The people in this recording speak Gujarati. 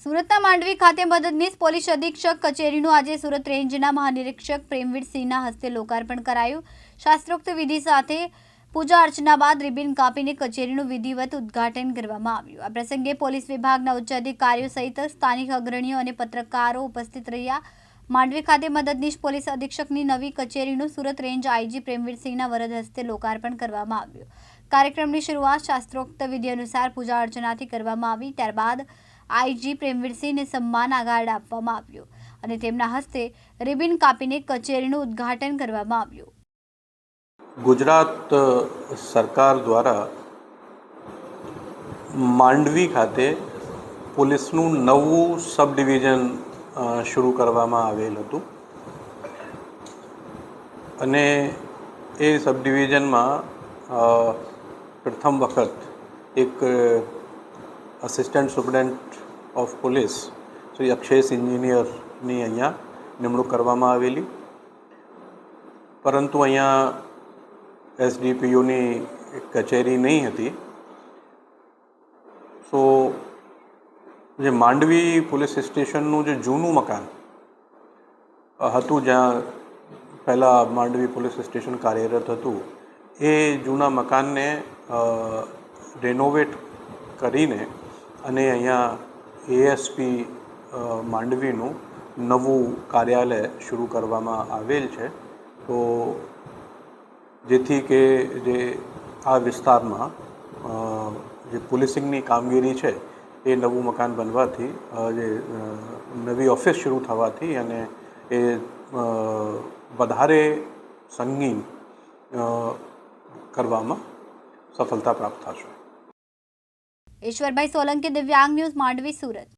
સુરતના માંડવી ખાતે મદદનીશ પોલીસ અધિક્ષક કચેરીનું આજે સુરત રેન્જના મહાનિરીક્ષક પ્રેમવીરસિંહના હસ્તે લોકાર્પણ કરાયું। શાસ્ત્રોક્ત વિધિ સાથે પૂજા અર્ચના બાદ રિબિન કાપીને કચેરીનું વિધિવત ઉદ્ઘાટન કરવામાં આવ્યું। આ પ્રસંગે પોલીસ વિભાગના ઉચ્ચ અધિકારીઓ સહિત સ્થાનિક અગ્રણીઓ અને પત્રકારો ઉપસ્થિત રહ્યા। માંડવી ખાતે મદદનીશ પોલીસ અધિક્ષકની નવી કચેરીનું સુરત રેન્જ આઈજી પ્રેમવીરસિંહના વરદ હસ્તે લોકાર્પણ કરવામાં આવ્યું। કાર્યક્રમની શરૂઆત શાસ્ત્રોક્ત વિધિ અનુસાર પૂજા અર્ચનાથી કરવામાં આવી। ત્યારબાદ આઈજી પ્રેમવીરસિંહને સન્માન કાર્ડ આપવામાં આવ્યું અને તેમના હસ્તે રિબિન કાપીને કચેરીનું ઉદ્ઘાટન કરવામાં આવ્યું। ગુજરાત સરકાર દ્વારા માંડવી ખાતે પોલીસનું નવું સબ ડિવિઝન શરૂ કરવામાં આવેલ હતું અને એ સબ ડિવિઝનમાં પ્રથમ વખત એક assistant superintendent of police Shri Akshay એન્જિનિયરની અહીંયા નિમણૂક કરવામાં આવેલી, પરંતુ અહીંયા એસડીપીઓની કચેરી નહીં હતી। સો જે માંડવી પોલીસ સ્ટેશનનું જે જૂનું મકાન હતું, જ્યાં પહેલાં માંડવી પોલીસ સ્ટેશન કાર્યરત હતું, એ જૂના મકાનને રેનોવેટ કરીને અને અહીંયા એએસપી માંડવીનું નવું કાર્યાલય શરૂ કરવામાં આવેલ છે। તો જેથી કે જે આ વિસ્તારમાં જે પોલીસિંગની કામગીરી છે એ નવું મકાન બનવાથી, જે નવી ઓફિસ શરૂ થવાથી અને એ વધારે સંગીન કરવામાં સફળતા પ્રાપ્ત થશે। ઈશ્વરભાઈ સોલંકી, દિવ્યાંગ ન્યૂઝ, માંડવી, સુરત।